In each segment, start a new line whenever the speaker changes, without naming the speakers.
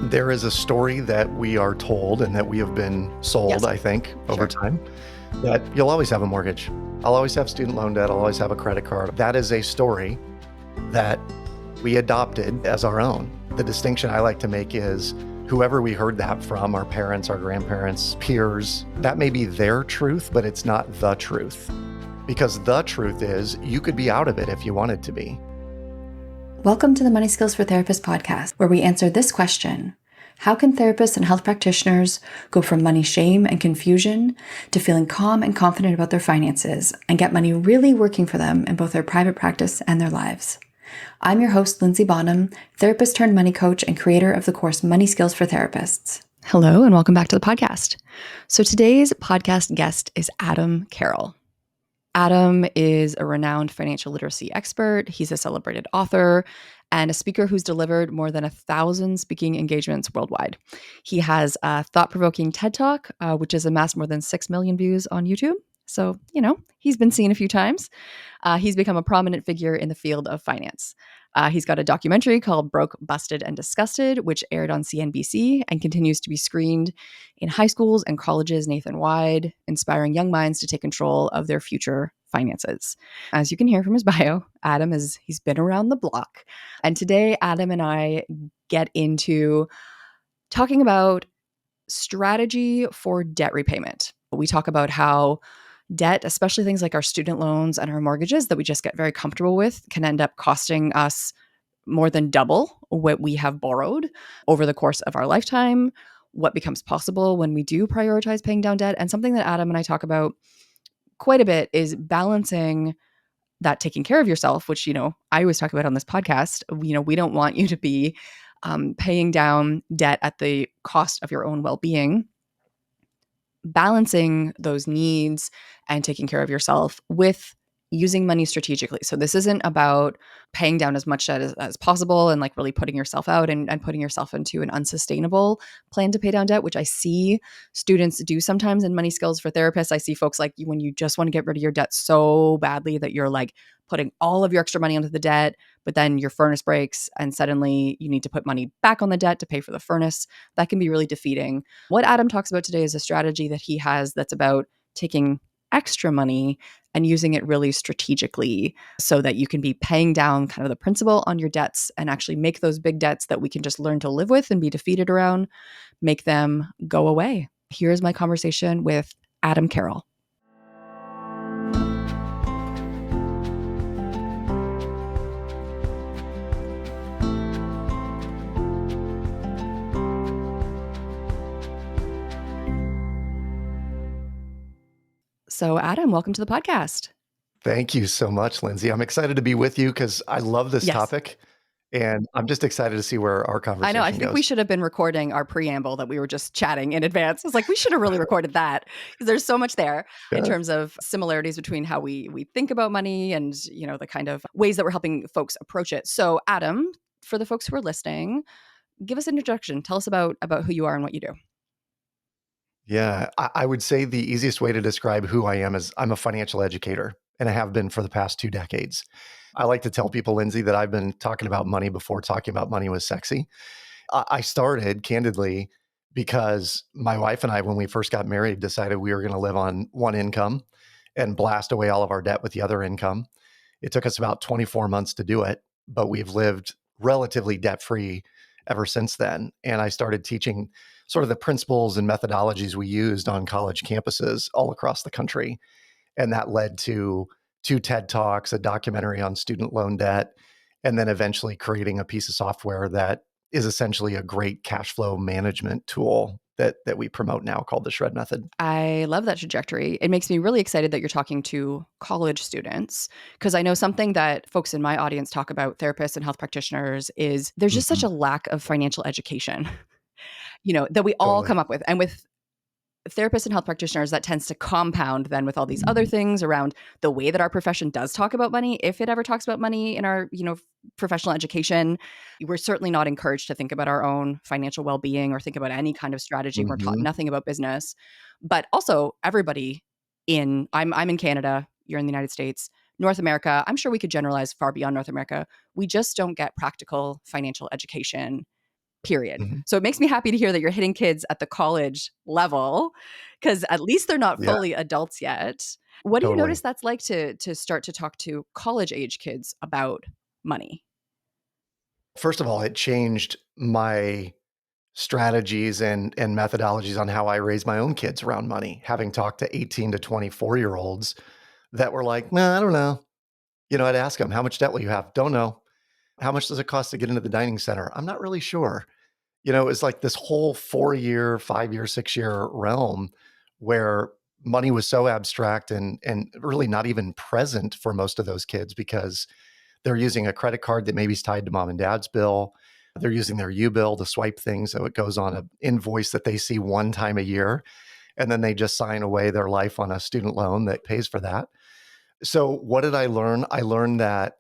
There is a story that we are told and that we have been sold,
Yes.
I think, over
Sure.
time, that you'll always have a mortgage. I'll always have student loan debt. I'll always have a credit card. That is a story that we adopted as our own. The distinction I like to make is whoever we heard that from, our parents, our grandparents, peers, that may be their truth, but it's not the truth. Because the truth is you could be out of it if you wanted to be.
Welcome to the Money Skills for Therapists podcast, where we answer this question: how can therapists and health practitioners go from money shame and confusion to feeling calm and confident about their finances and get money really working for them in both their private practice and their lives? I'm your host, Linzy Bonham, therapist turned money coach and creator of the course Money Skills for Therapists.
Hello, and welcome back to the podcast. So today's podcast guest is Adam Carroll. Adam is a renowned financial literacy expert. He's a celebrated author and a speaker who's delivered more than 1,000 speaking engagements worldwide. He has a thought-provoking TED Talk, which has amassed more than 6 million views on YouTube. So, he's been seen a few times. He's become a prominent figure in the field of finance. He's got a documentary called Broke, Busted, and Disgusted, which aired on CNBC and continues to be screened in high schools and colleges nationwide, inspiring young minds to take control of their future finances. As you can hear from his bio, he's been around the block. And today, Adam and I get into talking about strategy for debt repayment. We talk about how debt, especially things like our student loans and our mortgages that we just get very comfortable with, can end up costing us more than double what we have borrowed over the course of our lifetime, what becomes possible when we do prioritize paying down debt. And something that Adam and I talk about quite a bit is balancing that taking care of yourself, which, I always talk about on this podcast. We don't want you to be paying down debt at the cost of your own well-being. Balancing those needs and taking care of yourself with using money strategically. So this isn't about paying down as much debt as possible and like really putting yourself out and putting yourself into an unsustainable plan to pay down debt, which I see students do sometimes in Money Skills for Therapists. I see folks like when you just want to get rid of your debt so badly that you're like putting all of your extra money onto the debt, but then your furnace breaks and suddenly you need to put money back on the debt to pay for the furnace. That can be really defeating. What Adam talks about today is a strategy that he has that's about taking extra money and using it really strategically so that you can be paying down kind of the principal on your debts and actually make those big debts that we can just learn to live with and be defeated around, make them go away. Here's my conversation with Adam Carroll. So Adam, welcome to the podcast.
Thank you so much, Linzy. I'm excited to be with you because I love this topic. And I'm just excited to see where our conversation goes.
I think we should have been recording our preamble that we were just chatting in advance. It's like, we should have really recorded that because there's so much there in terms of similarities between how we think about money and, the kind of ways that we're helping folks approach it. So Adam, for the folks who are listening, give us an introduction. Tell us about who you are and what you do.
Yeah, I would say the easiest way to describe who I am is I'm a financial educator, and I have been for the past 2 decades. I like to tell people, Linzy, that I've been talking about money before talking about money was sexy. I started, candidly, because my wife and I, when we first got married, decided we were going to live on one income and blast away all of our debt with the other income. It took us about 24 months to do it, but we've lived relatively debt-free ever since then. And I started teaching sort of the principles and methodologies we used on college campuses all across the country. And that led to 2 TED Talks, a documentary on student loan debt, and then eventually creating a piece of software that is essentially a great cash flow management tool that we promote now called the Shred Method.
I love that trajectory. It makes me really excited that you're talking to college students because I know something that folks in my audience talk about, therapists and health practitioners, is there's just such a lack of financial education, that we all come up with. And with therapists and health practitioners, that tends to compound then with all these other things around the way that our profession does talk about money. If it ever talks about money in our, professional education, we're certainly not encouraged to think about our own financial well-being or think about any kind of strategy. We're taught nothing about business. But also everybody I'm in Canada, you're in the United States, North America, I'm sure we could generalize far beyond North America. We just don't get practical financial education period.
Mhm.
So it makes me happy to hear that you're hitting kids at the college level, because at least they're not
Yeah,
fully adults yet. What do you notice
totally.
that's like to start to talk to college age kids about money?
First of all, it changed my strategies and methodologies on how I raise my own kids around money, having talked to 18 to 24-year-olds that were like, "Nah, I don't know." I'd ask them, "How much debt will you have?" "Don't know." "How much does it cost to get into the dining center?" "I'm not really sure." It's like this whole 4-year, 5-year, 6-year realm where money was so abstract and really not even present for most of those kids because they're using a credit card that maybe is tied to mom and dad's bill. They're using their U-bill to swipe things so it goes on an invoice that they see one time a year, and then they just sign away their life on a student loan that pays for that. So what did I learn? I learned that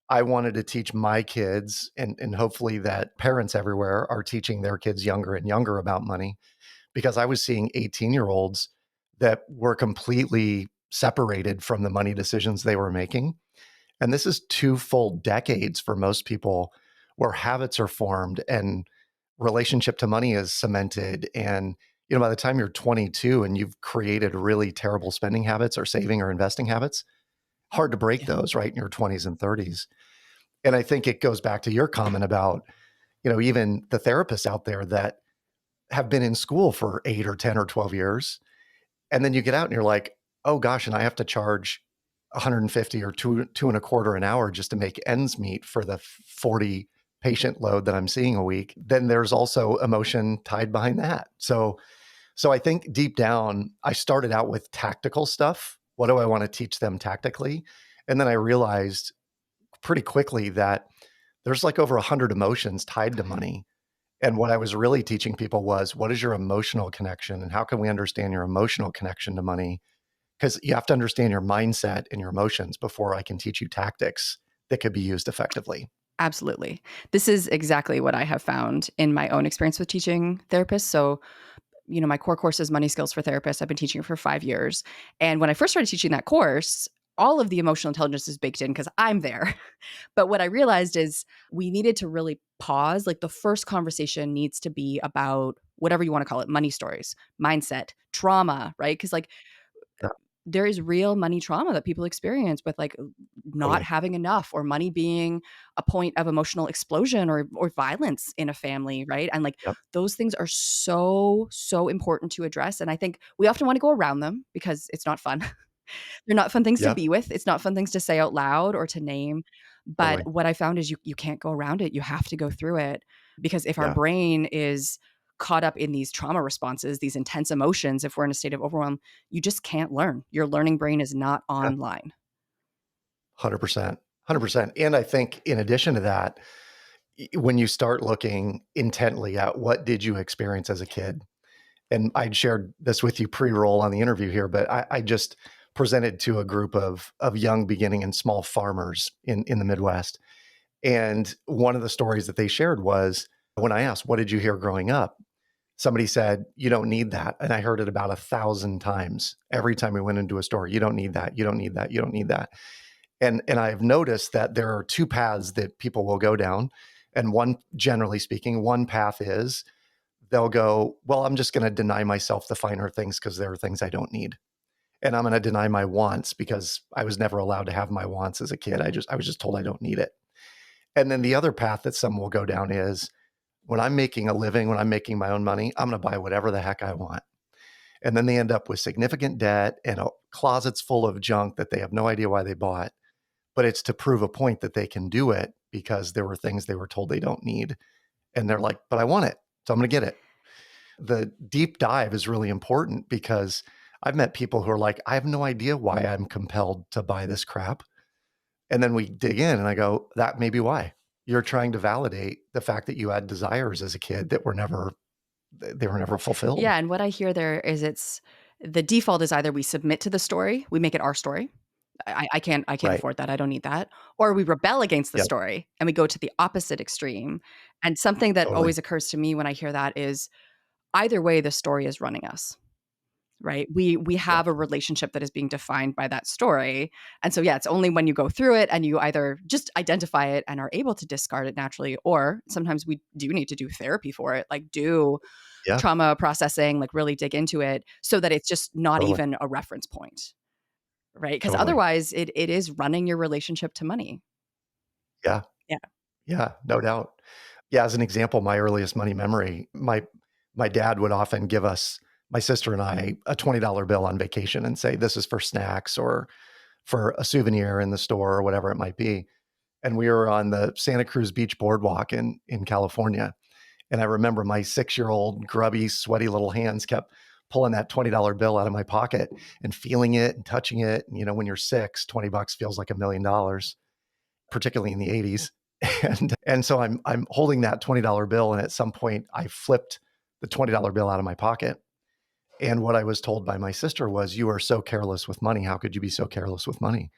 I wanted to teach my kids, and hopefully that parents everywhere are teaching their kids younger and younger about money, because I was seeing 18-year-olds that were completely separated from the money decisions they were making. And this is 2 full decades for most people where habits are formed and relationship to money is cemented. And, by the time you're 22 and you've created really terrible spending habits or saving or investing habits, hard to break
Yeah.
those right in your 20s and 30s. And I think it goes back to your comment about, even the therapists out there that have been in school for 8 or 10 or 12 years. And then you get out and you're like, oh gosh, and I have to charge 150 or two and a quarter an hour just to make ends meet for the 40 patient load that I'm seeing a week. Then there's also emotion tied behind that. So I think deep down, I started out with tactical stuff. What do I want to teach them tactically? And then I realized pretty quickly that there's like over 100 emotions tied to money. And what I was really teaching people was, what is your emotional connection and how can we understand your emotional connection to money? Because you have to understand your mindset and your emotions before I can teach you tactics that could be used effectively.
Absolutely. This is exactly what I have found in my own experience with teaching therapists. So, my core course is Money Skills for Therapists. I've been teaching it for 5 years. And when I first started teaching that course, all of the emotional intelligence is baked in because I'm there. But what I realized is we needed to really pause. Like the first conversation needs to be about whatever you want to call it, money stories, mindset, trauma, right? Because like
Yeah,
there is real money trauma that people experience with like not
totally.
having enough or money being a point of emotional explosion or violence in a family, right? And like
Yep.
those things are so important to address, and I think we often want to go around them because it's not fun. They're not fun things to
Yep.
be with. It's not fun things to say out loud or to name. But
Totally.
what I found is you can't go around it. You have to go through it because if our
Yeah.
brain is caught up in these trauma responses, these intense emotions, if we're in a state of overwhelm, you just can't learn. Your learning brain is not
Yeah.
online.
100%. 100%. And I think in addition to that, when you start looking intently at what did you experience as a kid, and I'd shared this with you pre-roll on the interview here, but I just presented to a group of young beginning and small farmers in the Midwest. And one of the stories that they shared was when I asked, what did you hear growing up? Somebody said, you don't need that. And I heard it about 1,000 times every time we went into a store. You don't need that. You don't need that. You don't need that. And I've noticed that there are two paths that people will go down. And one, generally speaking, one path is they'll go, well, I'm just going to deny myself the finer things because there are things I don't need. And I'm going to deny my wants because I was never allowed to have my wants as a kid. I was just told I don't need it. And then the other path that some will go down is when I'm making a living, when I'm making my own money, I'm going to buy whatever the heck I want. And then they end up with significant debt and closets full of junk that they have no idea why they bought. But it's to prove a point that they can do it because there were things they were told they don't need. And they're like, but I want it. So I'm going to get it. The deep dive is really important because I've met people who are like, I have no idea why I'm compelled to buy this crap. And then we dig in and I go, that may be why. You're trying to validate the fact that you had desires as a kid that were never they were never fulfilled.
Yeah. And what I hear there is it's the default is either we submit to the story, we make it our story. I can't
Right.
afford that. I don't need that. Or we rebel against the
Yep.
story and we go to the opposite extreme. And something that
Totally.
always occurs to me when I hear that is either way, the story is running us. right? We
Yeah.
have a relationship that is being defined by that story. And so, yeah, it's only when you go through it and you either just identify it and are able to discard it naturally, or sometimes we do need to do therapy for it, like do
Yeah.
trauma processing, like really dig into it so that it's just not
Totally.
even a reference point, right? Because
Totally.
otherwise it is running your relationship to money.
Yeah.
Yeah.
Yeah. No doubt. Yeah. As an example, my earliest money memory, my dad would often give us, my sister and I, a $20 bill on vacation and say, this is for snacks or for a souvenir in the store or whatever it might be. And we were on the Santa Cruz Beach boardwalk in California. And I remember my 6-year-old grubby, sweaty little hands kept pulling that $20 bill out of my pocket and feeling it and touching it. And, when you're six, 20 bucks feels like $1 million, particularly in the 80s. And so I'm holding that $20 bill. And at some point I flipped the $20 bill out of my pocket. And what I was told by my sister was, you are so careless with money. How could you be so careless with money?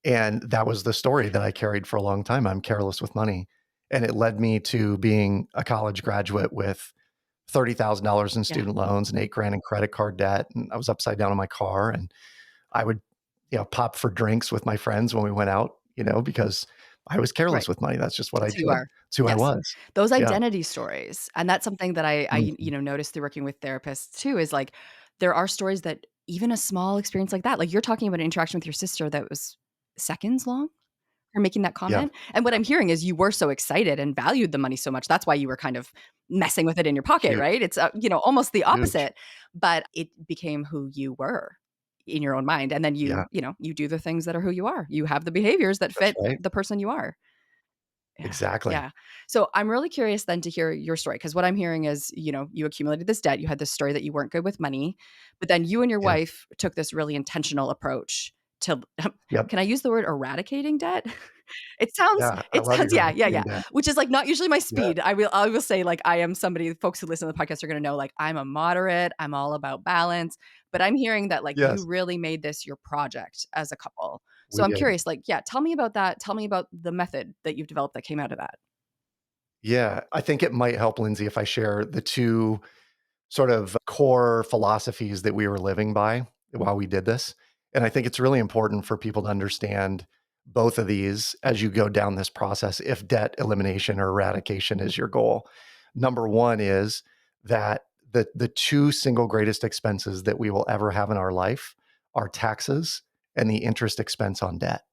And that was the story that I carried for a long time. I'm careless with money. And it led me to being a college graduate with $30,000 in
Yeah.
student loans and 8 grand in credit card debt. And I was upside down in my car, and I would, pop for drinks with my friends when we went out, because I was careless
Right.
with money. That's just what I
That's who you
did.
are.
It's who I
Yes.
was.
Those
Yeah.
identity stories. And that's something that I
Mhm.
noticed through working with therapists too, is like there are stories that even a small experience like that, like you're talking about an interaction with your sister that was seconds long for making that
Yeah.
comment. And what I'm hearing is you were so excited and valued the money so much. That's why you were kind of messing with it in your pocket,
Huge.
right? It's almost the
Huge.
opposite, but it became who you were in your own mind. And then
Yeah.
you do the things that are who you are. You have the behaviors that
That's
fit
right.
the person you are. Yeah.
Exactly.
Yeah. So I'm really curious then to hear your story because what I'm hearing is, you accumulated this debt. You had this story that you weren't good with money, but then you and your
Yeah.
wife took this really intentional approach to,
Yep.
can I use the word eradicating debt?
Yeah. I
It
love
sounds, yeah, yeah,
eradicating
yeah.
debt.
Which is like not usually my
Yeah.
speed. I will say like I am somebody, folks who listen to the podcast are going to know like I'm a moderate. I'm all about balance, but I'm hearing that like you
Yes,
really made this your project as a couple. So
we
I'm
did.
curious, like, yeah, tell me about that. Tell me about the method that you've developed that came out of that.
Yeah. I think it might help, Lindsay, if I share the two sort of core philosophies that we were living by while we did this. And I think it's really important for people to understand both of these as you go down this process if debt elimination or eradication is your goal. Number one is that the two single greatest expenses that we will ever have in our life are taxes and the interest expense on debt.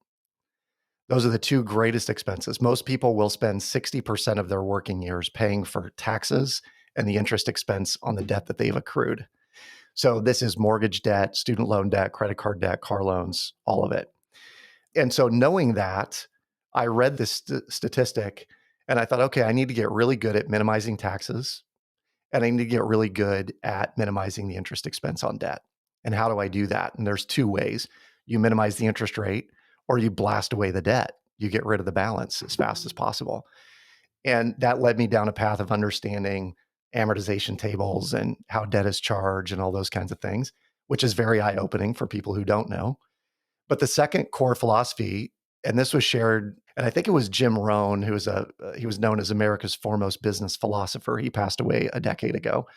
Those are the two greatest expenses. Most people will spend 60% of their working years paying for taxes and the interest expense on the debt that they've accrued. So this is mortgage debt, student loan debt, credit card debt, car loans, all of it. And so knowing that, I read this statistic and I thought, okay, I need to get really good at minimizing taxes and I need to get really good at minimizing the interest expense on debt. And how do I do that? And there's two ways. You minimize the interest rate or you blast away the debt. You get rid of the balance as fast as possible. And that led me down a path of understanding amortization tables and how debt is charged and all those kinds of things, which is very eye opening for people who don't know. But the second core philosophy, and this was shared, and I think it was Jim Rohn, who was he was known as America's foremost business philosopher. He passed away a decade ago.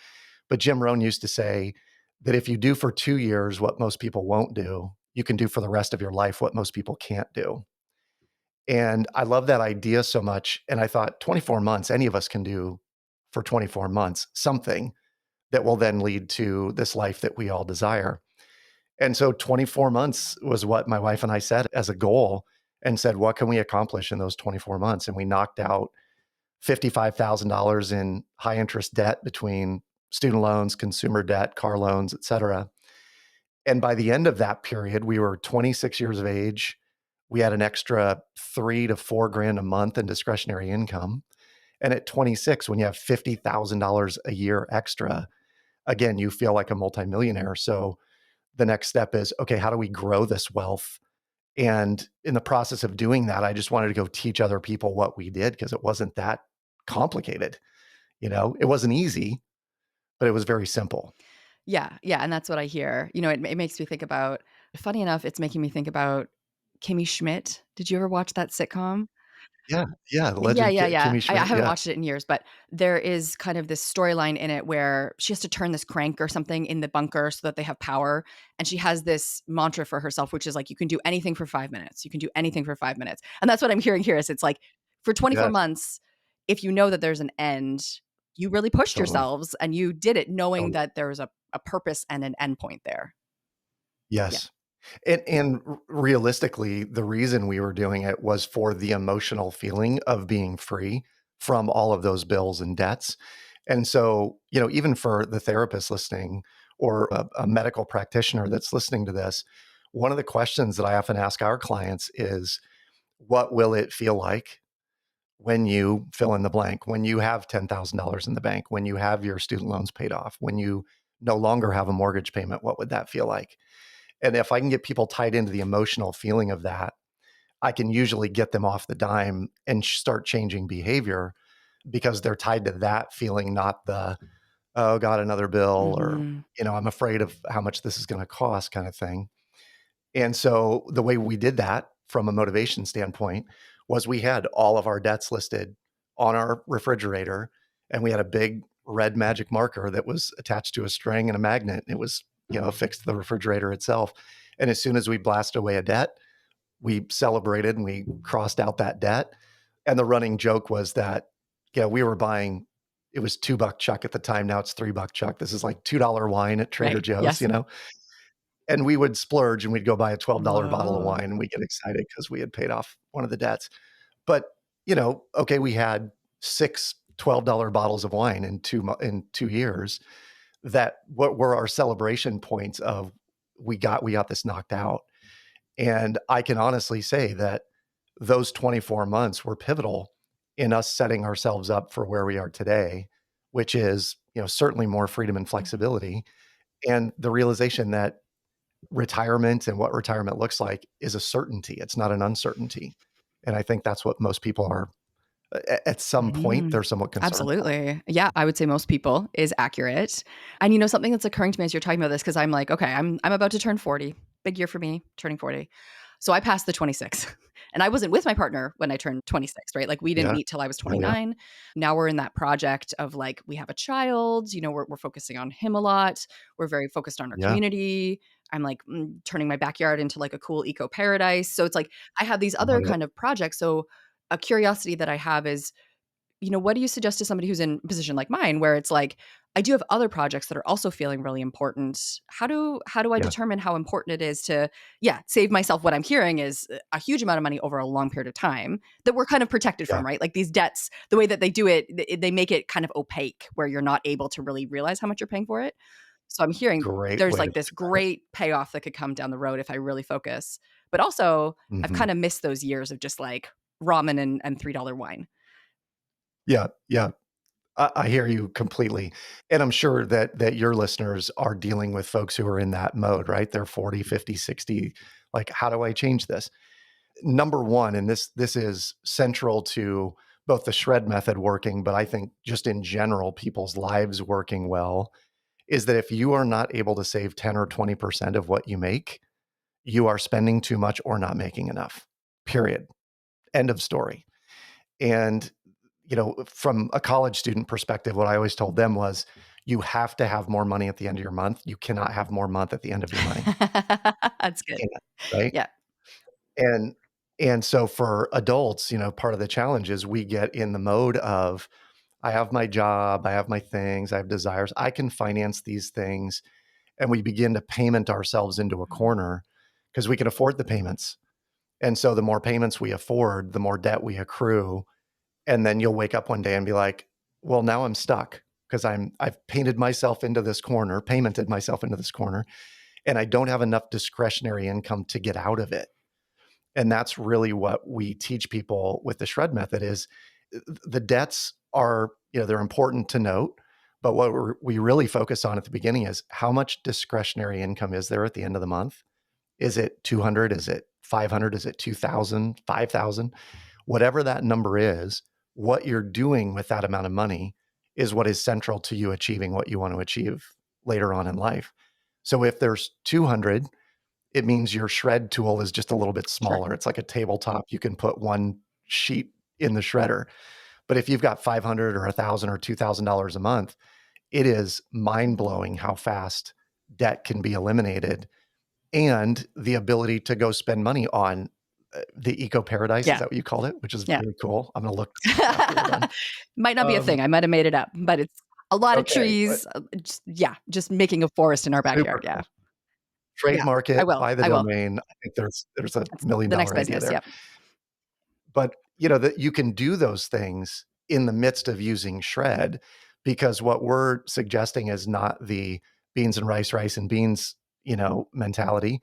But Jim Rohn used to say that if you do for 2 years what most people won't do, you can do for the rest of your life what most people can't do. And I love that idea so much. And I thought 24 months, any of us can do for 24 months something that will then lead to this life that we all desire. And so 24 months was what my wife and I set as a goal and said, what can we accomplish in those 24 months? And we knocked out $55,000 in high interest debt between student loans, consumer debt, car loans, et cetera. And by the end of that period, we were 26 years of age. We had an extra 3 to 4 grand a month in discretionary income. And at 26, when you have $50,000 a year extra, again, you feel like a multimillionaire. So the next step is, okay, how do we grow this wealth? And in the process of doing that, I just wanted to go teach other people what we did because it wasn't that complicated. It wasn't easy, but it was very simple.
Yeah, yeah, and that's what I hear. It makes me think about, funny enough, it's making me think about Kimmy Schmidt. Did you ever watch that sitcom?
Yeah, yeah, the
Yeah,
legend
yeah, yeah.
Kimmy
I
Schmidt,
haven't
yeah.
watched it in years, but there is kind of this storyline in it where she has to turn this crank or something in the bunker so that they have power. And she has this mantra for herself, which is like, you can do anything for 5 minutes. You can do anything for 5 minutes. And that's what I'm hearing here is it's like for 24
Yes,
months, if you know that there's an end, you really pushed
totally,
yourselves and you did it knowing
totally.
that there was a purpose and an end point there. Yeah.
Yes. And realistically, the reason we were doing it was for the emotional feeling of being free from all of those bills and debts. And so, even for the therapist listening or a medical practitioner that's listening to this, one of the questions that I often ask our clients is, what will it feel like when you fill in the blank, when you have $10,000 in the bank, when you have your student loans paid off, when you no longer have a mortgage payment, what would that feel like? And if I can get people tied into the emotional feeling of that, I can usually get them off the dime and start changing behavior because they're tied to that feeling, not the, oh, God, another bill, or,
Hmm.
I'm afraid of how much this is going to cost kind of thing. And so the way we did that from a motivation standpoint was we had all of our debts listed on our refrigerator, and we had a big red magic marker that was attached to a string and a magnet. It was, affixed to the refrigerator itself. And as soon as we blasted away a debt, we celebrated and we crossed out that debt. And the running joke was that, we were buying, it was $2 chuck at the time. Now it's $3 chuck. This is like $2 wine at Trader
Right.
Joe's,
Yes.
and we would splurge and we'd go buy a $12 bottle of
Whoa.
wine and we get excited because we had paid off one of the debts. But, okay, we had six $12 bottles of wine in 2 years. That what were our celebration points of we got this knocked out. And I can honestly say that those 24 months were pivotal in us setting ourselves up for where we are today, which is, certainly more freedom and flexibility, and the realization that retirement and what retirement looks like is a certainty. It's not an uncertainty. And I think that's what most people are at some point,
Mm,
they're somewhat concerned about.
absolutely. Yeah, I would say most people is accurate. And something that's occurring to me as you're talking about this, because I'm like, okay, I'm about to turn 40. Big year for me, turning 40. So I passed the 26. And I wasn't with my partner when I turned 26, right? Like we didn't
Yeah.
meet till I was
Oh, yeah.
29. Now we're in that project of like, we have a child, we're focusing on him a lot. We're very focused on our
Yeah.
community. I'm like turning my backyard into like a cool eco paradise. So it's like, I have these other
Love it.
kind of projects. So a curiosity that I have is, what do you suggest to somebody who's in a position like mine where it's like, I do have other projects that are also feeling really important. How do I
Yeah.
determine how important it is to, yeah, save myself? What I'm hearing is a huge amount of money over a long period of time that we're kind of protected
Yeah.
from, right? Like these debts, the way that they do it, they make it kind of opaque where you're not able to really realize how much you're paying for it. So I'm hearing
Great
there's
way to
like this
describe it.
great payoff that could come down the road if I really focus. But also, I've
Mhm.
kind of missed those years of just like ramen and $3 wine.
Yeah. Yeah. I hear you completely. And I'm sure that your listeners are dealing with folks who are in that mode, right? They're 40, 50, 60. Like, how do I change this? Number one, and this is central to both the shred method working, but I think just in general, people's lives working well, is that if you are not able to save 10 or 20% of what you make, you are spending too much or not making enough. Period. End of story. And, from a college student perspective, what I always told them was you have to have more money at the end of your month. You cannot have more month at the end of your money.
That's good.
Can't, right?
Yeah.
And and so for adults, part of the challenge is we get in the mode of I have my job, I have my things, I have desires, I can finance these things, and we begin to payment ourselves into a
Mhm.
corner because we can afford the payments. And so the more payments we afford, the more debt we accrue, and then you'll wake up one day and be like, "Well, now I'm stuck because I've painted myself into this corner, paymented myself into this corner, and I don't have enough discretionary income to get out of it." And that's really what we teach people with the shred method is the debts are, they're important to note, but what we really focus on at the beginning is how much discretionary income is there at the end of the month? Is it 200? Is it 500? Is it 2,000, 5,000? Whatever that number is, what you're doing with that amount of money is what is central to you achieving what you want to achieve later on in life. So if there's 200, it means your shred tool is just a little bit
Sure.
smaller. It's like a tabletop. You can put one sheet in the shredder. But if you've got 500 or 1,000 or $2,000 a month, it is mind blowing how fast debt can be eliminated and the ability to go spend money on the eco paradise. Is
Yeah.
that what you called it? Which is
Yeah.
very cool. I'm going to look this up after we're done.
Might not be a
Um,
thing. I might have made it up, but it's a lot of
okay.
trees. Just making a forest in our
Super
backyard. Yeah.
cool.
Yeah.
Trademark
I
it,
will.
buy the
I will.
domain. I think there's a
That's the next
$1 million idea
business.
there.
Yep.
But, that you can do those things in the midst of using shred because what we're suggesting is not the beans and rice, rice and beans, mentality.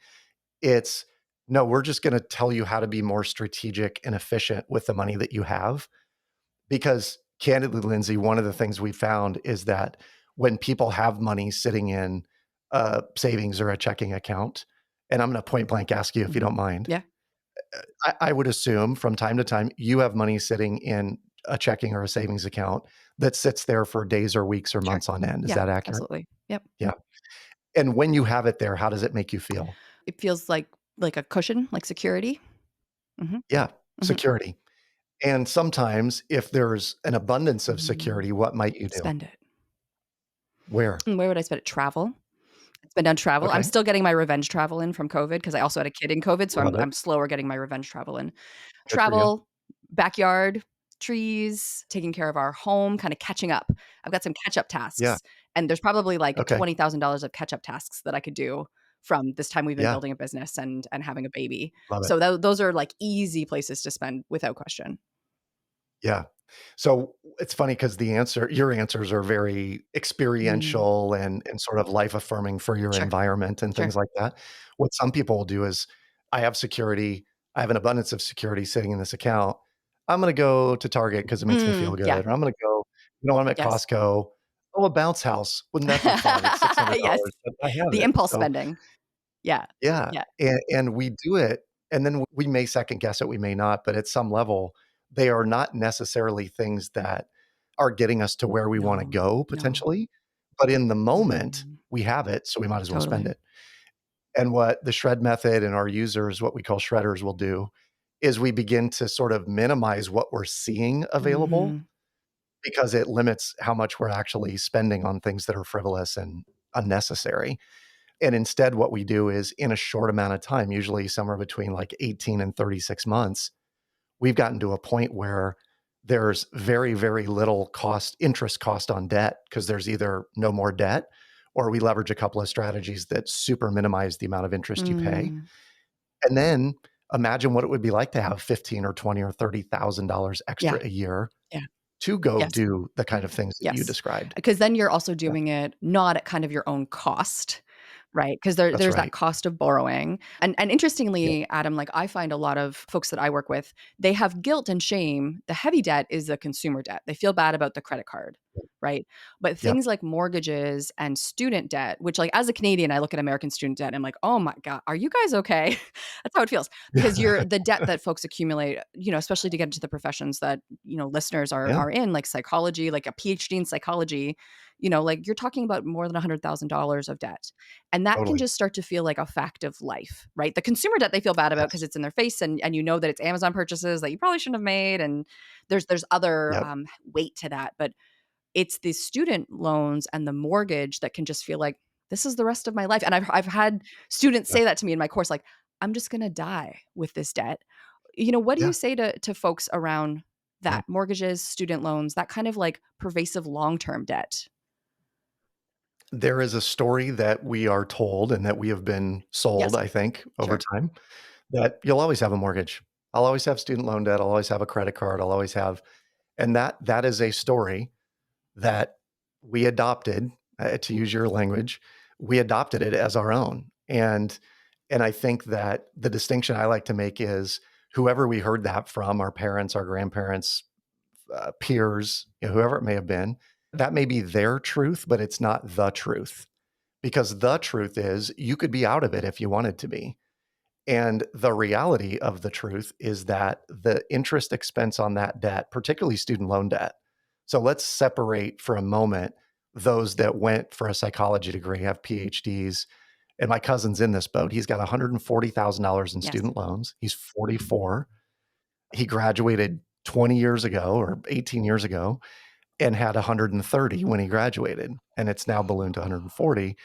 It's no, we're just going to tell you how to be more strategic and efficient with the money that you have. Because candidly, Lindsay, one of the things we found is that when people have money sitting in a savings or a checking account, and I'm going to point blank ask you if you
Mhm.
don't mind,
Yeah.
I would assume from time to time you have money sitting in a checking or a savings account that sits there for days or weeks or
Sure.
months on end. Is
Yeah.
that accurate?
Absolutely. Yep.
Yeah. And when you have it there, how does it make you feel?
It feels like a cushion, like security. Hmm.
Yeah,
Hmm.
security. And sometimes if there's an abundance of
Mm.
security, what might you do?
Spend it.
Where?
And where would I spend it? Travel. Spend on travel. I'm
Okay.
still getting my revenge travel in from COVID because I also had a kid in COVID, so
Love
I'm
it.
I'm slower getting my revenge travel in.
Good for you.
Travel, backyard, trees, taking care of our home, kinda catching up. I've got some catch-up
Yeah.
tasks, and there's probably, like,
Okay.
$20,000 of catch-up tasks that I could do from this time we've been
Yeah.
building a business and having a baby.
Love it.
So those are, like, easy places to spend without question.
Yeah. So it's funny because your answers are very
Mm.
experiential and sort of life affirming for your
Sure,
environment and
sure.
things like that. What some people will do is, I have security, I have an abundance of security sitting in this account. I'm going to go to Target because it makes me feel
Yeah.
good. Or I'm going to go, I'm at
Yes.
Costco. Oh, a bounce house. Wouldn't that be fun? It's
Yes.
$600, but I have
The
it.
impulse
So
spending. Yeah.
yeah,
Yeah.
and we do it, and then we may second guess it, we may not, but at some level, they are not necessarily things that are getting us to where we wanna
No.
go
No.
potentially, but in the moment,
Mhm.
we have it, so we might as well spend
Totally.
it. And what the shred method and our users, what we call shredders, will do is we begin to sort of minimize what we're seeing available
Mhm.
because it limits how much we're actually spending on things that are frivolous and unnecessary. And instead, what we do is in a short amount of time, usually somewhere between like 18 and 36 months, we've gotten to a point where there's very, very little interest cost on debt because there's either no more debt or we leverage a couple of strategies that super minimize the amount of interest you pay.
Mm.
And then imagine what it would be like to have 15 or 20 or $30,000
Yeah.
extra a year
Yeah.
to go
Yes.
do the kind of things that you
Yes.
described.
Because then you're also
Yeah,
doing it not at kind of your own cost, right? Because
that's
there's that
right.
cost of borrowing. And
Yeah.
interestingly, Adam, like, I find a lot of folks that I work with, they have guilt and shame. The heavy debt is the consumer debt. They feel bad about the credit card, right? But
Yep.
things like mortgages and student debt, which, like, as a Canadian, I look at American student debt and I'm like, "Oh my god, are you guys okay?" That's how it feels because you're the debt that folks accumulate, especially to get into the professions that, listeners are
Yeah.
are in, like psychology, like a PhD in psychology, like you're talking about more than $100,000 of debt. And that can
Totally.
just start to feel like a fact of life, right? The consumer debt they feel bad about because
Yes.
it's in their face and you know that it's Amazon purchases that you probably shouldn't have made. And there's other
Yep.
weight to that. But it's the student loans and the mortgage that can just feel like this is the rest of my life. And I've had students
Yeah.
say that to me in my course, like, I'm just gonna die with this debt. What do you
Yeah.
say to folks around
Yeah.
that? Mortgages, student loans, that kind of like pervasive long-term debt.
There is a story that we are told and that we have been sold,
Yes,
I think, over
sure.
time, that you'll always have a mortgage. I'll always have student loan debt. I'll always have a credit card. I'll always have, and that is a story that we adopted, to use your language, we adopted it as our own. And I think that the distinction I like to make is whoever we heard that from, our parents, our grandparents, peers, whoever it may have been, that may be their truth, but it's not the truth. Because the truth is, you could be out of it if you wanted to be. And the reality of the truth is that the interest expense on that debt, particularly student loan debt. So let's separate for a moment those that went for a psychology degree, have PhDs. And my cousin's in this boat. He's got $140,000 in
Yes.
student loans. He's 44. He graduated 20 years ago or 18 years ago and had 130 when he graduated, and it's now ballooned to 140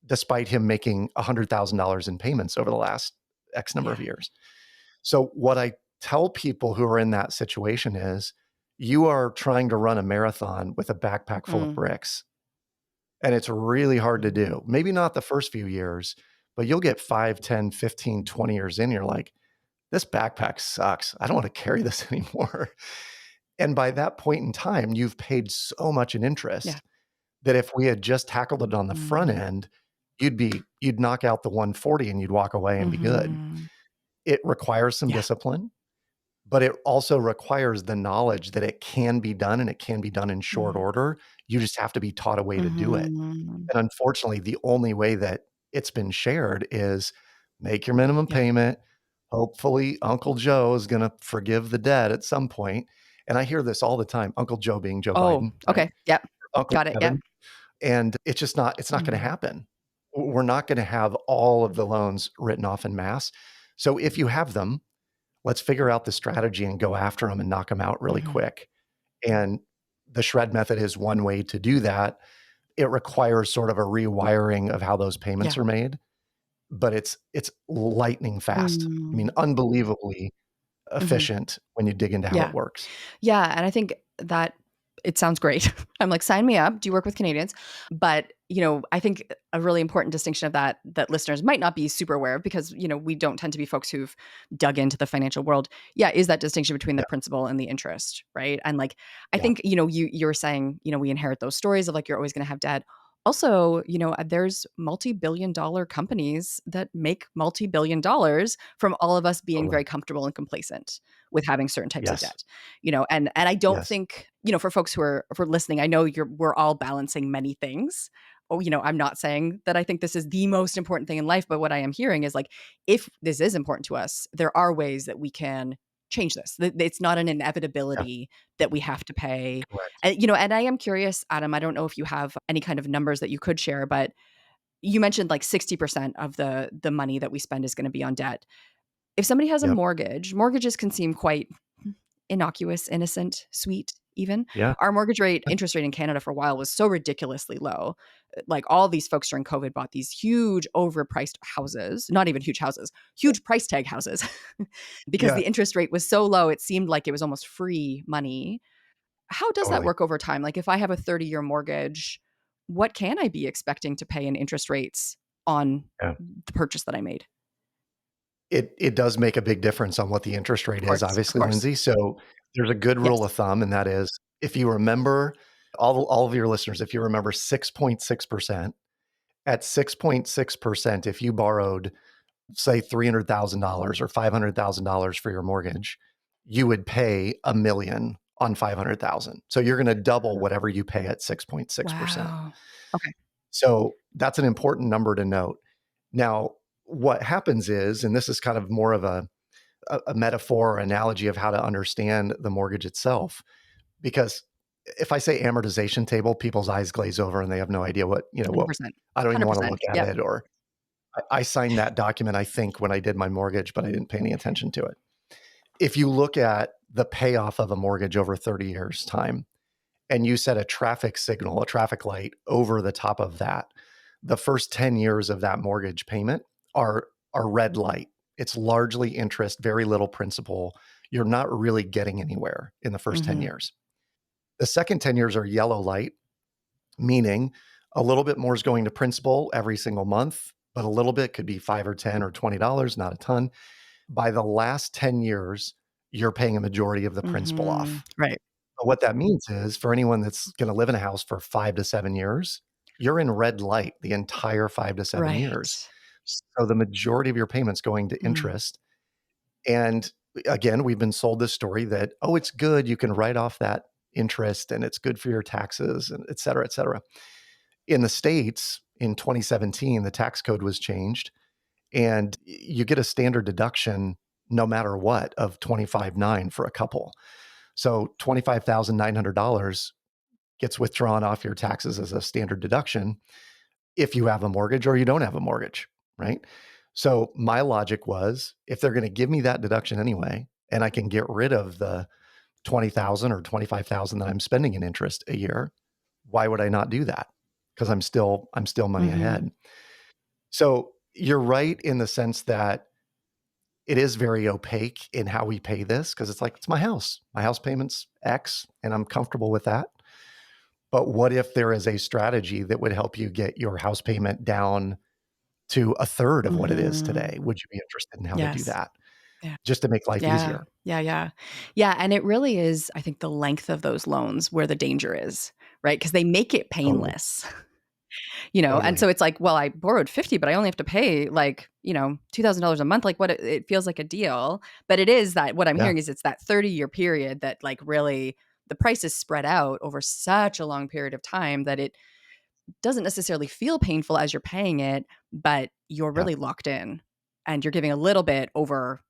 despite him making $100,000 in payments over the last X number of
Yeah.
years. So what I tell people who are in that situation is you are trying to run a marathon with a backpack full of
Mm.
bricks, and it's really hard to
Mhm.
do. Maybe not the first few years, but you'll get 5, 10, 15, 20 years in, you're like, this backpack sucks. I don't want to carry this anymore. And by that point in time, you've paid so much in
Yeah.
interest that if we had just tackled it on the front
Mm.
end, you'd knock out the 140 and you'd walk away and be good.
Mhm.
It requires some
Yeah.
discipline, but it also requires the knowledge that it can be done and it can be done in short
Mm.
order. You just have to be taught a way to do it.
Mhm.
And unfortunately, the only way that it's been shared is make your minimum
Yeah.
payment. Hopefully, Uncle Joe is going to forgive the debt at some point. And I hear this all the time. Uncle Joe being Joe
Oh,
Biden, right?
okay. Yep.
Uncle
Got it. Yep.
Kevin. And it's not going to
Mhm.
happen. We're not going to have all of the loans written off en masse. So if you have them, let's figure out the strategy and go after them and knock them out really
Mhm.
quick. And the shred method is one way to do that. It requires sort of a rewiring of how those payments
Yeah.
are made, but it's lightning fast. I mean,
Mm.
unbelievably
Mhm.
efficient when you dig into how it
Yeah.
works.
Yeah, and I think that it sounds great. I'm like, "Sign me up. Do you work with Canadians?" But, I think a really important distinction of that listeners might not be super aware of because, we don't tend to be folks who've dug into the financial world. Yeah, is that distinction between the
Yeah,
principal and the interest, right? And, like, I
yeah,
think, you were saying, we inherit those stories of, like, you're always gonna have debt. Also, there's multi-billion dollar companies that make multi-billion dollars from all of us being
totally.
very comfortable and complacent with having certain types of
Yes,
debt. And I don't
yes.
think, for folks who are listening, I know we're all balancing many things. Oh, I'm not saying that I think this is the most important thing in life, but what I am hearing is like, if this is important to us, there are ways that we can change this. It's not an
Yeah,
inevitability that we have to pay.
correct.
And I am curious, Adam, I don't know if you have any kind of numbers that you could share, but you mentioned like 60% of the money that we spend is going to be on debt. If somebody has a
Yep.
mortgage, mortgages can seem quite innocuous, innocent, sweet even.
Yeah.
Our mortgage rate, interest rate in Canada for a while was so ridiculously low. Like all these folks during COVID bought these huge overpriced houses, not even huge houses, huge price tag houses because
Yeah,
the interest rate was so low, it seemed like it was almost free money. How does that
totally.
work over time? Like if I have a 30-year mortgage, what can I be expecting to pay in interest rates on
Yeah.
the purchase that I made?
It does make a big difference on what the interest rate
Of
is,
course, of
obviously,
course.
Lindsay. So there's a good rule
Yes.
of thumb, and that is if you remember all of your listeners, if you remember 6.6%, at 6.6%, if you borrowed, say, $300,000 or $500,000 for your mortgage, you would pay a million on 500,000. So you're going to double whatever you pay at 6.6%.
Wow. Okay.
So that's an important number to note. Now, what happens is, and this is kind of more of a metaphor or analogy of how to understand the mortgage itself, because if I say amortization table, people's eyes glaze over and they have no idea what
100%.
I don't even want to
100%.
look at
Yep.
it. Or I signed that document, I think, when I did my mortgage, but I didn't pay any attention to it. If you look at the payoff of a mortgage over 30 years' time, and you set a traffic signal, a traffic light over the top of that, the first 10 years of that mortgage payment are red light. It's largely interest, very little principal. You're not really getting anywhere in the first 10
Mhm.
years. The second 10 years are yellow light, meaning a little bit more is going to principal every single month, but a little bit could be 5 or 10 or $20, not a ton. By the last 10 years, you're paying a majority of the principal
Mhm.
off.
Right.
But what that means is for anyone that's going to live in a house for 5 to 7 years, you're in red light the entire 5 to 7 years.
Right.
So the majority of your payments going to
Mm.
interest. And again, we've been sold this story that, oh, it's good. You can write off that interest and it's good for your taxes and et cetera, et cetera. In the States in 2017, the tax code was changed and you get a standard deduction no matter what of 25.9 for a couple. So $25,900 gets withdrawn off your taxes as a standard deduction if you have a mortgage or you don't have a mortgage, right? So my logic was if they're going to give me that deduction anyway, and I can get rid of the 20,000 or 25,000 that I'm spending in interest a year. Why would I not do that? Because I'm still money
Mhm.
ahead. So you're right in the sense that it is very opaque in how we pay this because it's like, it's my house. My house payment's X and I'm comfortable with that. But what if there is a strategy that would help you get your house payment down to a third of what it is
Mhm.
today? Would you be interested in how to do
Yes.
that
Yeah.
just to make life
Yeah.
easier?
Yeah, yeah. Yeah, and it really is, I think, the length of those loans where the danger is, right? Because they make it
Totally.
painless. And
Totally.
so it's like, well, I borrowed 50, but I only have to pay like, $2,000 a month. Like what it feels like a deal, but it is that what I'm
Yeah.
hearing is it's that 30-year period that like really the price is spread out over such a long period of time that it doesn't necessarily feel painful as you're paying it, but you're
Yeah.
really locked in and you're giving a little bit over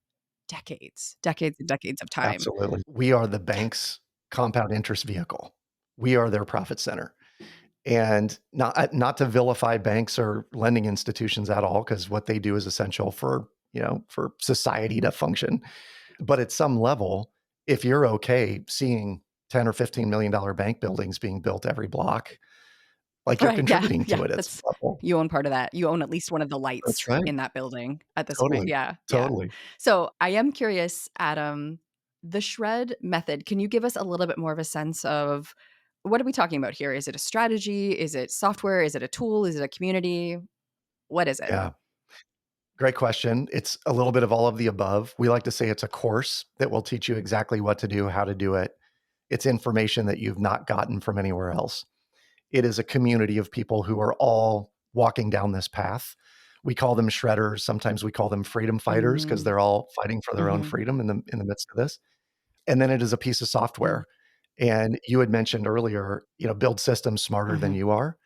decades and decades of time.
Absolutely. We are the bank's compound interest vehicle. We are their profit center. And not to vilify banks or lending institutions at all, because what they do is essential for society to function. But at some level, if you're okay seeing 10 or $15 million bank buildings being built every block, like you're
Right, yeah,
contributing
yeah,
to it at some
that's
level.
you own part of that. You own at least one of the
That's
lights
right.
in that building at this point.
Totally.
Yeah, yeah.
Totally.
So, I am curious, Adam, the shred method, can you give us a little bit more of a sense of what are we talking about here? Is it a strategy? Is it software? Is it a tool? Is it a community? What is it?
Yeah. Great question. It's a little bit of all of the above. We like to say it's a course that will teach you exactly what to do, how to do it. It's information that you've not gotten from anywhere else. It is a community of people who are all walking down this path. We call them shredders. Sometimes we call them freedom fighters because
Mm,
they're all fighting for their own
mhm,
freedom in the midst of this. And then it is a piece of
mm,
software. And you had mentioned earlier, build systems smarter than
mhm.
you are.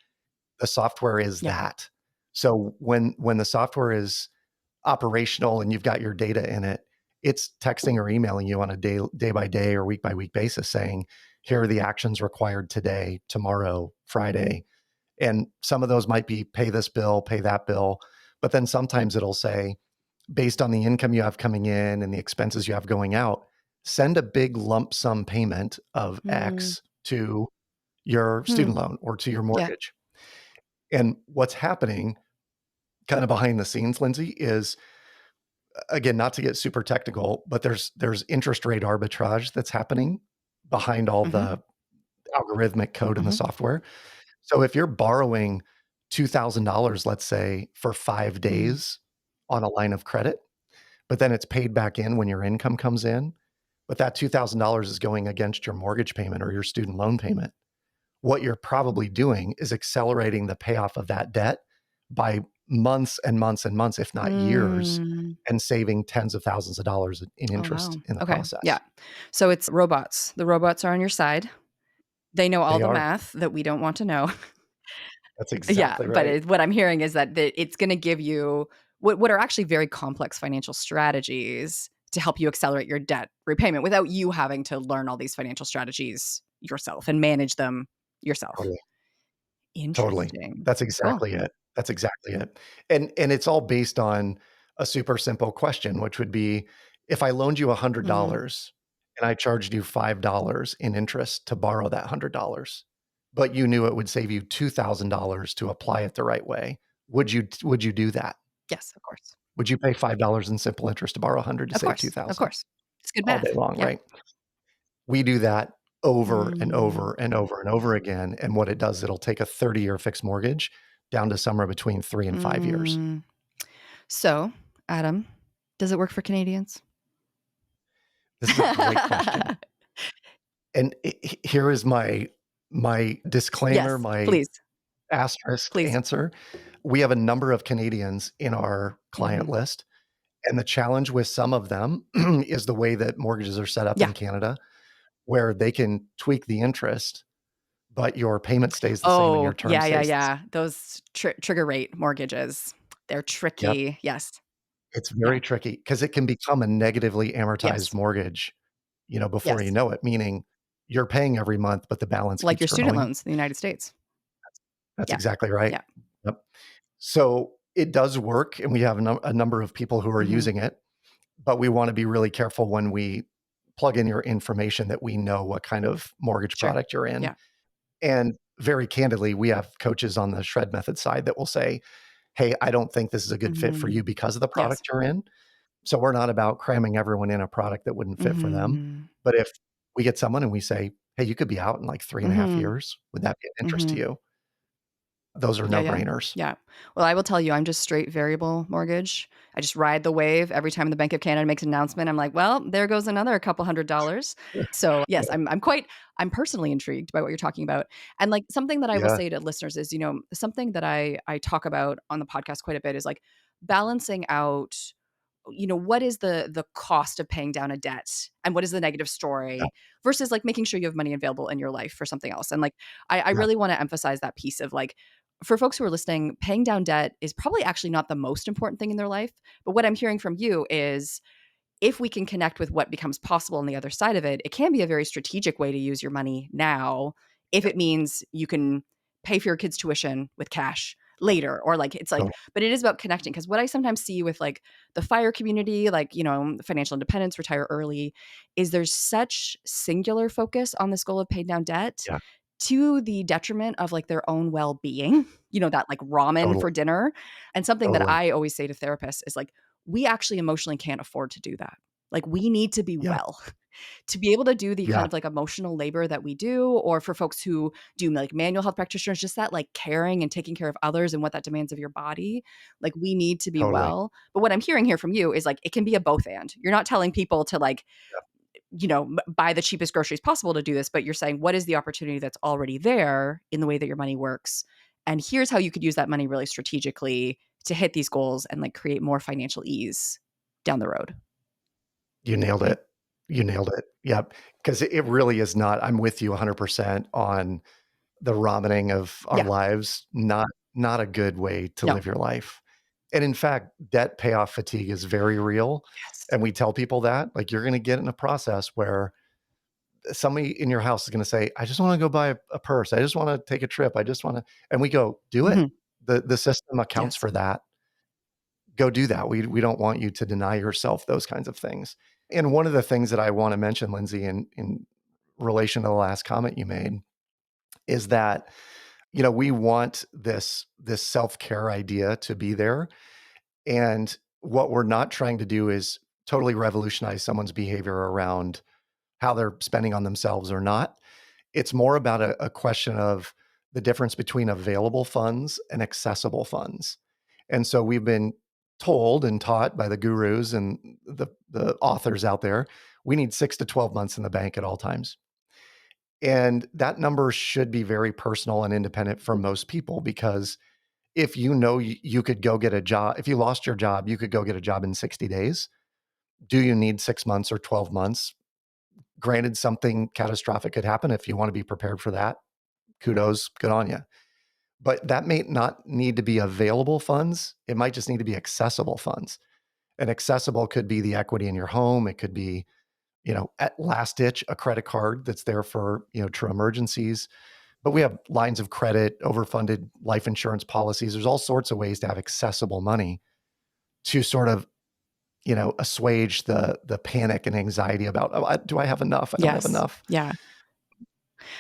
The software is
Yeah.
that. So when the software is operational and you've got your data in it, it's texting or emailing you on a day by day or week by week basis saying, here are the actions required today, tomorrow, Friday. And some of those might be pay this bill, pay that bill. But then sometimes it'll say, based on the income you have coming in and the expenses you have going out, send a big lump sum payment of
Mm,
X to your
hmm.
student loan or to your
Yeah.
mortgage. And what's happening kind of behind the scenes, Lindsay, is again, not to get super technical, but there's interest rate arbitrage that's happening behind all
Mhm,
the algorithmic code in the
mhm,
software. So if you're borrowing $2,000, let's say, for 5
mm,
days on a line of credit, but then it's paid back in when your income comes in, but that $2,000 is going against your mortgage payment or your student loan payment. What you're probably doing is accelerating the payoff of that debt by months and months and months, if not years,
mm.
and saving tens of thousands of dollars in
Oh,
interest
wow.
in the
Okay. Yeah.
process.
So it's robots. The robots are on your side. They know all
They
the
are.
math that we don't want to know.
That's
Yeah,
exactly
but
right.
what I'm hearing is that it's gonna give you what are actually very complex financial strategies to help you accelerate your debt repayment without you having to learn all these financial strategies yourself and manage them yourself.
Totally. Totally.
Interesting.
That's
Cool.
exactly it. That's exactly it. And it's all based on a super simple question, which would be, if I loaned you
Mhm.
$100 and I charged you $5 in interest to borrow that $100, but you knew it would save you $2,000 to apply it the right way, would you do that?
Yes, of course.
Would you pay $5 in simple interest to borrow 100 to
Of
save
course, of
2,000?
course. It's good
All day
math.
long,
Yeah.
right? We do that over and
Mm.
over and over and over again, and what it does, it'll take a 30-year fixed mortgage down to somewhere between 3 and 5 years.
Mm. So, Adam, does it work for Canadians?
This is a great question, and here is my disclaimer,
Yes,
my
please,
asterisk
please.
answer. We have a number of Canadians in our client
Mhm.
list, and the challenge with some of them is the way that mortgages are set up
Yeah.
in Canada, where they can tweak the interest, but your payment stays the same and your
Oh,
term
yeah, yeah,
stays the
yeah.
same.
Those trigger rate mortgages, they're
Yep.
tricky. Yes.
It's
Yeah.
very tricky because it can become a negatively amortized
Yes.
mortgage, before you
Yes.
know it, meaning you're paying every month, but the balance
Like
keeps
your student
growing.
loans in the United States.
That's
Yeah.
exactly right.
Yeah.
Yep. So it does work, and we have a number of people who are
Mhm.
using it, but we wanna be really careful when we plug in your information that we know what kind of mortgage
Sure.
product you're in.
Yeah.
And very candidly, we have coaches on the shred method side that will say, hey, I don't think this is a good fit for you
Mhm.
because of the
Yes.
product you're in. So we're not about cramming everyone in a product that wouldn't fit for them.
Mhm.
But if we get someone and we say, hey, you could be out in like 3.5
Mhm.
years, would that be of interest to
Mhm.
you? Those are
Yeah,
no
yeah.
brainers.
Yeah. Well, I will tell you, I'm just straight variable mortgage. I just ride the wave. Every time the Bank of Canada makes an announcement, I'm like, well, there goes another couple $100. So yes, I'm personally intrigued by what you're talking about. And like something that I will
Yeah.
say to listeners is, something that I talk about on the podcast quite a bit is like balancing out, what is the cost of paying down a debt and what is the negative
Yeah.
story versus like making sure you have money available in your life for something else. And like I
Yeah.
really want to emphasize that piece of like, for folks who are listening, paying down debt is probably actually not the most important thing in their life. But what I'm hearing from you is if we can connect with what becomes possible on the other side of it, it can be a very strategic way to use your money now if
Yeah.
it means you can pay for your kids' tuition with cash later or like it's like
Totally.
but it is about connecting because what I sometimes see with like the fire community like financial independence retire early is there's such singular focus on this goal of paying down debt
Yeah.
to the detriment of like their own well-being, that like ramen
Totally.
for dinner. And something that
Totally.
I always say to therapists is like, we actually emotionally can't afford to do that. Like we need to be
Yeah.
well to be able to do the kind
Yeah.
of like emotional labor that we do, or for folks who do like manual health practitioners, just that like caring and taking care of others and what that demands of your body. Like we need to be
Totally.
well. But what I'm hearing here from you is like, it can be a both and. You're not telling people to like,
Yeah.
buy the cheapest groceries possible to do this, but you're saying, what is the opportunity that's already there in the way that your money works? And here's how you could use that money really strategically to hit these goals and like create more financial ease down the road.
You nailed
Right?
it. You nailed it. Yep. Because it really is not, I'm with you 100% on the ramening of our
Yeah.
lives, not a good way to
No.
live your life. And in fact, debt payoff fatigue is very real.
Yes.
And we tell people that, like, you're going to get in a process where somebody in your house is going to say, I just want to go buy a purse. I just want to take a trip. I just want to, and we go, do it.
Mhm.
The system accounts
Yes.
for that. Go do that. We don't want you to deny yourself those kinds of things. And one of the things that I want to mention, Lindsay, in relation to the last comment you made, is that we want this self-care idea to be there. And what we're not trying to do is totally revolutionize someone's behavior around how they're spending on themselves or not. It's more about a question of the difference between available funds and accessible funds. And so we've been told and taught by the gurus and the authors out there, we need 6 to 12 months in the bank at all times. And that number should be very personal and independent for most people because if you could go get a job, if you lost your job, you could go get a job in 60 days. Do you need 6 months or 12 months? Granted, something catastrophic could happen. If you want to be prepared for that, kudos, good on you. But that may not need to be available funds. It might just need to be accessible funds. And accessible could be the equity in your home. It could be, at last ditch, a credit card that's there for, true emergencies. But we have lines of credit, overfunded life insurance policies. There's all sorts of ways to have accessible money to sort of, assuage the panic and anxiety about, oh, do I have enough? I don't have
Yes.
enough.
Yeah.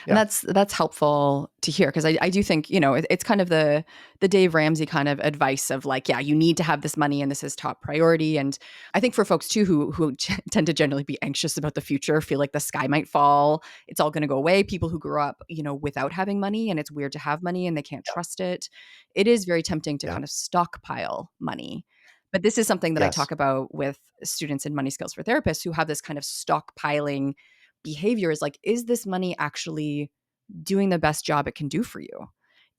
And
Yeah.
that's helpful to hear because I do think, it's kind of the Dave Ramsey kind of advice of like, yeah, you need to have this money and this is top priority. And I think for folks too who tend to generally be anxious about the future, feel like the sky might fall, it's all going to go away. People who grew up, without having money and it's weird to have money and they can't
Yeah.
trust it. It is very tempting to
Yeah.
kind of stockpile money. But this is something that I talk
Yes.
about with students in Money Skills for Therapists who have this kind of stockpiling behavior is like, is this money actually doing the best job it can do for you?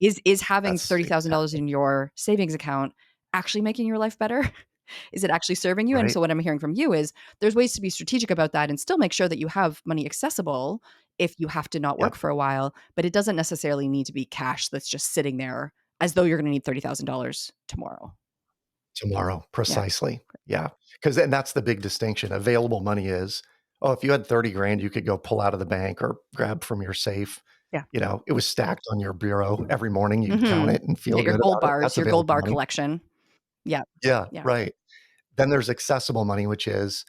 Is having
That's
$30,000
exactly
in your savings account actually making your life better? Is it actually serving you? And
right.
so what I'm hearing from you is there's ways to be strategic about that and still make sure that you have money accessible if you have to not work
Yep.
for a while, but it doesn't necessarily need to be cash that's just sitting there as though you're going to need $30,000 tomorrow.
Tomorrow,
Yeah.
precisely. Yeah. Because then that's the big distinction. Available money is, oh, if you had 30 grand, you could go pull out of the bank or grab from your safe.
Yeah.
It was stacked on your bureau every morning. You'd count
Mhm.
it and
Yeah,
feel
your
good
gold
about it.
bars,
That's
your gold
available
bar
money.
collection. Yeah.
Yeah,
Yeah.
right. Then there's accessible money, which is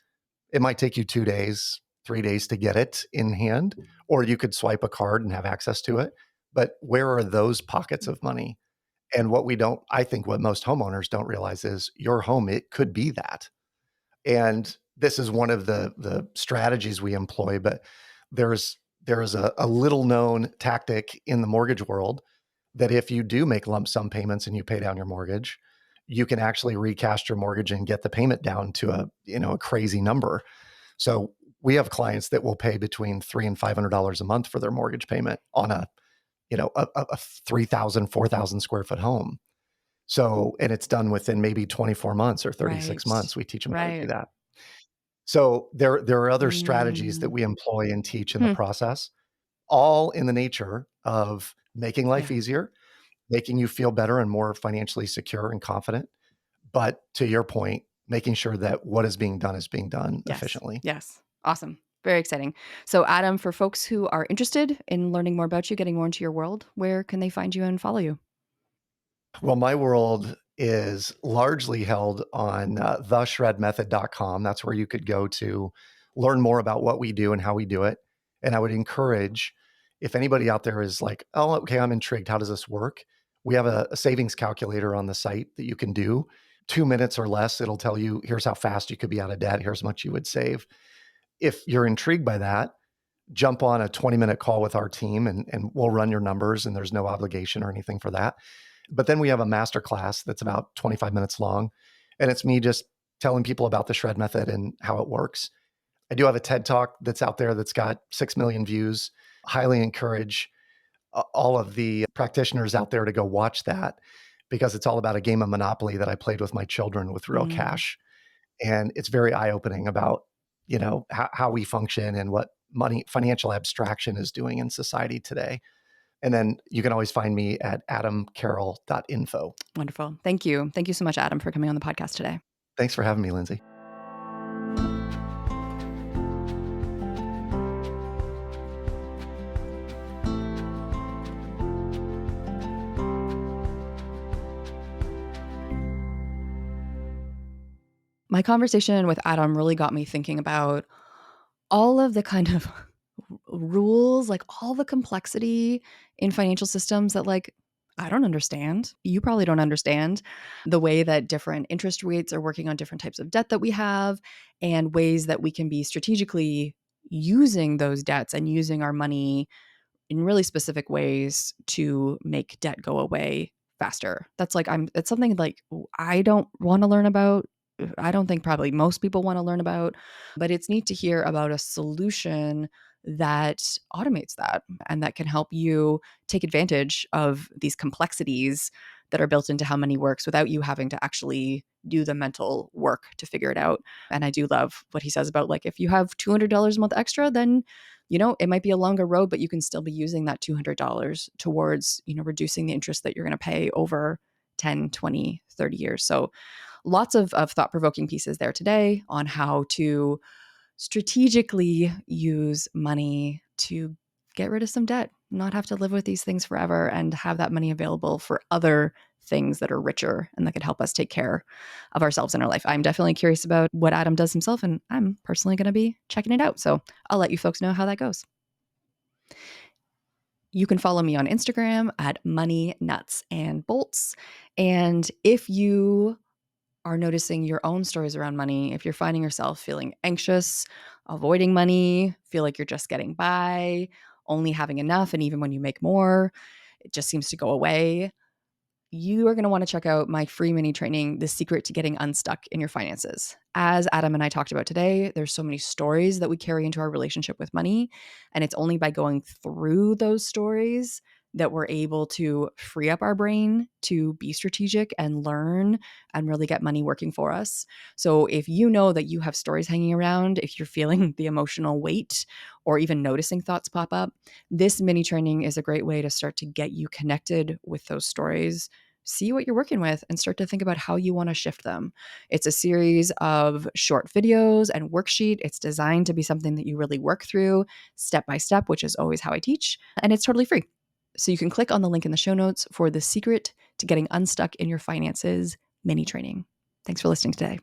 it might take you 2 days. 3 days to get it in hand, or you could swipe a card and have access to it. But where are those pockets of money? And I think what most homeowners don't realize is your home, it could be that. And this is one of the strategies we employ, but there's a little known tactic in the mortgage world that if you do make lump sum payments and you pay down your mortgage, you can actually recast your mortgage and get the payment down to a crazy number. So we have clients that will pay between $300 and $500 a month for their mortgage payment on a 3,000, 4,000 square foot home. So, and it's done within maybe 24 months or 36
Right.
months. We teach them how to do
Right.
that. So there are other strategies that
Mm.
we employ and teach in the
Hmm.
process, all in the nature of making life
Yeah.
easier, making you feel better and more financially secure and confident. But to your point, making sure that what is being done
Yes.
efficiently.
Yes. Awesome. Very exciting. So, Adam, for folks who are interested in learning more about you, getting more into your world, where can they find you and follow you?
Well, my world is largely held on theshredmethod.com. That's where you could go to learn more about what we do and how we do it. And I would encourage, if anybody out there is like, oh, okay, I'm intrigued. How does this work? We have a savings calculator on the site that you can do. 2 minutes or less, it'll tell you here's how fast you could be out of debt. Here's how much you would save. If you're intrigued by that, jump on a 20-minute call with our team and we'll run your numbers, and there's no obligation or anything for that. But then we have a master class that's about 25 minutes long, and it's me just telling people about the shred method and how it works. I do have a TED talk that's out there that's got 6 million views. Highly encourage all of the practitioners out there to go watch that, because it's all about a game of Monopoly that I played with my children with real
Mm.
cash. And it's very eye-opening about, how we function and what financial abstraction is doing in society today. And then you can always find me at adamcarroll.info.
Wonderful. Thank you. Thank you so much, Adam, for coming on the podcast today.
Thanks for having me, Lindsay.
My conversation with Adam really got me thinking about all of the kind of rules, like all the complexity in financial systems that, like, I don't understand. You probably don't understand the way that different interest rates are working on different types of debt that we have, and ways that we can be strategically using those debts and using our money in really specific ways to make debt go away faster. That's like it's something like I don't want to learn about. I don't think probably most people want to learn about, but it's neat to hear about a solution that automates that and that can help you take advantage of these complexities that are built into how money works without you having to actually do the mental work to figure it out. And I do love what he says about, like, if you have $200 a month extra, then it might be a longer road, but you can still be using that $200 towards, reducing the interest that you're going to pay over 10, 20, 30 years. So lots of thought-provoking pieces there today on how to strategically use money to get rid of some debt, not have to live with these things forever, and have that money available for other things that are richer and that could help us take care of ourselves in our life. I'm definitely curious about what Adam does himself, and I'm personally going to be checking it out. So I'll let you folks know how that goes. You can follow me on Instagram at Money Nuts and Bolts. And if you are noticing your own stories around money, if you're finding yourself feeling anxious, avoiding money, feel like you're just getting by, only having enough, and even when you make more, it just seems to go away, you are going to want to check out my free mini training, The Secret to Getting Unstuck in Your Finances. As Adam and I talked about today, there's so many stories that we carry into our relationship with money. And it's only by going through those stories that we're able to free up our brain to be strategic and learn and really get money working for us. So if you know that you have stories hanging around, if you're feeling the emotional weight or even noticing thoughts pop up, this mini training is a great way to start to get you connected with those stories, see what you're working with, and start to think about how you want to shift them. It's a series of short videos and worksheet. It's designed to be something that you really work through step by step, which is always how I teach, and it's totally free. So you can click on the link in the show notes for The Secret to Getting Unstuck in Your Finances mini training. Thanks for listening today.